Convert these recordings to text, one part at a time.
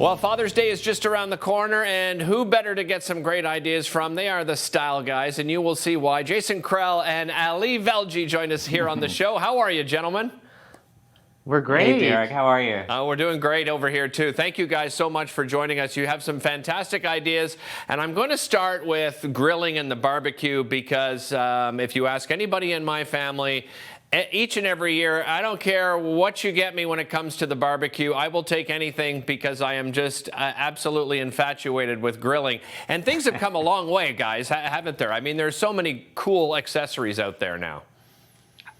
Well, Father's Day is just around the corner, and who better to get some great ideas from? They are the style guys, and you will see why. Jason Krell and Ali Velji join us here on the show. How are you, gentlemen? We're great. Hey, Derek. How are you? We're doing great over here, too. Thank you guys so much for joining us. You have some fantastic ideas, and I'm going to start with grilling and the barbecue because if you ask anybody in my family, each and every year, I don't care what you get me when it comes to the barbecue. I will take anything because I am just absolutely infatuated with grilling. And things have come a long way, guys, haven't there? I mean, there's so many cool accessories out there now.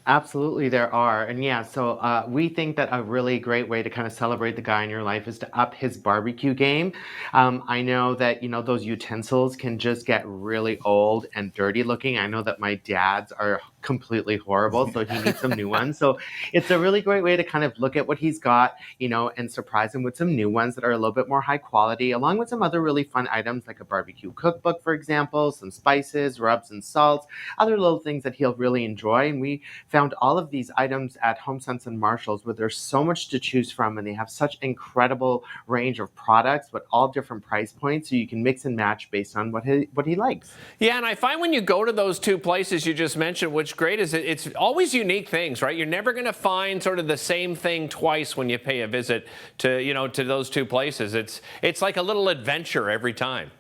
Absolutely, there are. And yeah, so we think that a really great way to kind of celebrate the guy in your life is to up his barbecue game. I know that, those utensils can just get really old and dirty looking. I know that my dad's are completely horrible, so he needs some new ones. So it's a really great way to kind of look at what he's got, and surprise him with some new ones that are a little bit more high quality, along with some other really fun items like a barbecue cookbook, for example, some spices, rubs and salts, other little things that he'll really enjoy. And we found all of these items at HomeSense and Marshalls where there's so much to choose from, and they have such incredible range of products, but all different price points, so you can mix and match based on what he likes. Yeah, and I find when you go to those two places you just mentioned, which great is it's always unique things, right? You're never going to find sort of the same thing twice when you pay a visit to to those two places. It's like a little adventure every time.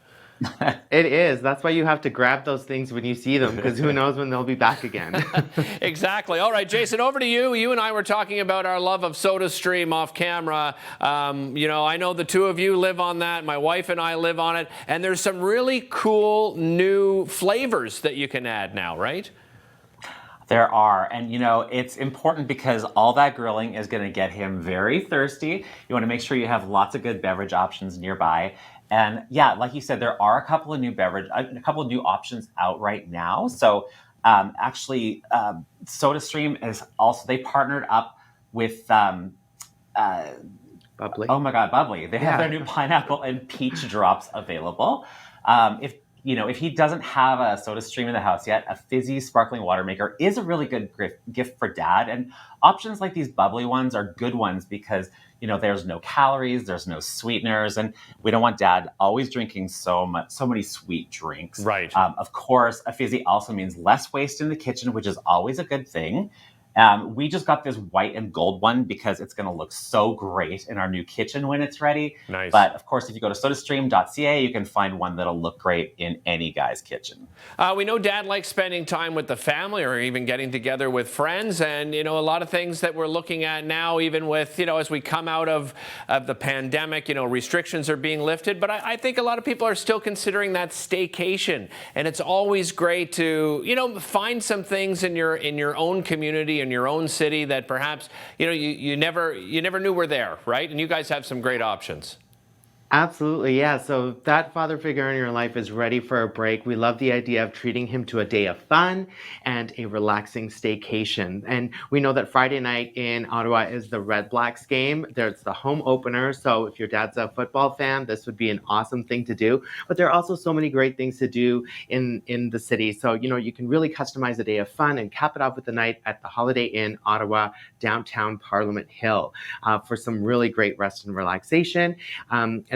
It is. That's why you have to grab those things when you see them, because who knows when they'll be back again. Exactly. All right, Jason, over to you. You and I were talking about our love of SodaStream off camera. I know the two of you live on that. My wife and I live on it. And there's some really cool new flavors that you can add now, right? There are. And, it's important because all that grilling is going to get him very thirsty. You want to make sure you have lots of good beverage options nearby. And yeah, like you said, there are a couple of new options out right now. So SodaStream is also, they partnered up with Bubbly. Oh my God, Bubbly. They have their new pineapple and peach drops available. If he doesn't have a SodaStream in the house yet, a fizzy sparkling water maker is a really good gift for dad. And options like these bubbly ones are good ones because, there's no calories, there's no sweeteners, and we don't want dad always drinking so many sweet drinks. Right. Of course, a fizzy also means less waste in the kitchen, which is always a good thing. We just got this white and gold one because it's going to look so great in our new kitchen when it's ready. Nice. But of course, if you go to sodastream.ca, you can find one that'll look great in any guy's kitchen. We know Dad likes spending time with the family or even getting together with friends. And, a lot of things that we're looking at now, even with, as we come out of the pandemic, restrictions are being lifted. But I think a lot of people are still considering that staycation. And it's always great to, find some things in your own community, in your own city that perhaps, you never knew were there, right? And you guys have some great options. Absolutely, yeah. So that father figure in your life is ready for a break. We love the idea of treating him to a day of fun and a relaxing staycation. And we know that Friday night in Ottawa is the Red Blacks game. There's the home opener. So if your dad's a football fan, this would be an awesome thing to do. But there are also so many great things to do in the city. So, you can really customize a day of fun and cap it off with the night at the Holiday Inn Ottawa, downtown Parliament Hill, for some really great rest and relaxation.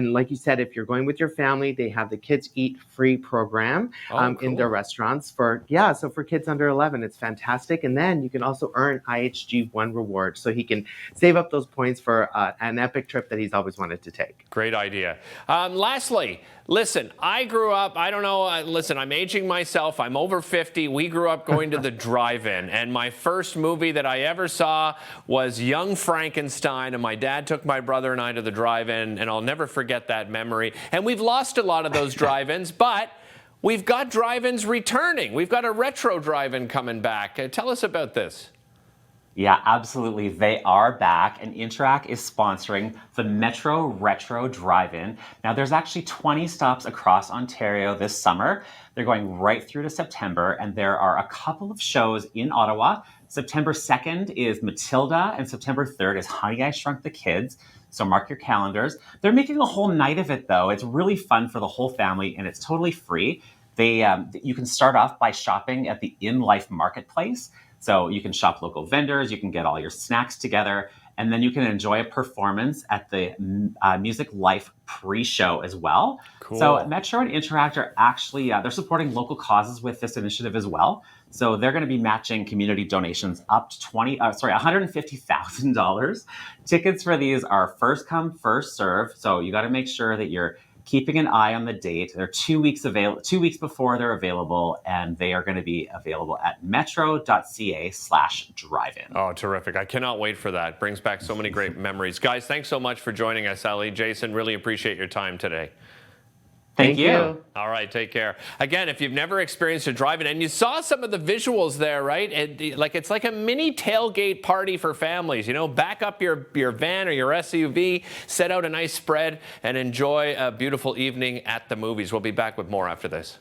And like you said, if you're going with your family, they have the Kids Eat Free program cool. in their restaurants so for kids under 11, it's fantastic. And then you can also earn IHG1 rewards, so he can save up those points for an epic trip that he's always wanted to take. Great idea. Lastly, listen, I grew up, I don't know, I'm aging myself. I'm over 50. We grew up going to the drive-in. And my first movie that I ever saw was Young Frankenstein. And my dad took my brother and I to the drive-in. And I'll never forget that memory. And we've lost a lot of those drive-ins, but we've got drive-ins returning. We've got a retro drive-in coming back. Tell us about this. Yeah, absolutely. They are back, and Interac is sponsoring the Metro Retro Drive-In. Now, there's actually 20 stops across Ontario this summer. They're going right through to September, and there are a couple of shows in Ottawa. September 2nd is Matilda, and September 3rd is Honey, I Shrunk the Kids. So mark your calendars. They're making a whole night of it, though. It's really fun for the whole family, and it's totally free. You can start off by shopping at the In Life Marketplace. So you can shop local vendors, you can get all your snacks together, And then you can enjoy a performance at the Music Life pre-show as well. So Cool. Metro and Interact are actually, they're supporting local causes with this initiative as well. So they're going to be matching community donations up to $150,000. Tickets for these are first come, first serve. So you got to make sure that you're keeping an eye on the date. They're 2 weeks before they're available, and they are going to be available at metro.ca/drive-in. Oh, terrific. I cannot wait for that. Brings back so many great memories. Guys, thanks so much for joining us, Ellie. Jason, really appreciate your time today. Thank you. All right, take care. Again, if you've never experienced a drive-in, and you saw some of the visuals there, right? It's like a mini tailgate party for families. You know, back up your van or your SUV, set out a nice spread, and enjoy a beautiful evening at the movies. We'll be back with more after this.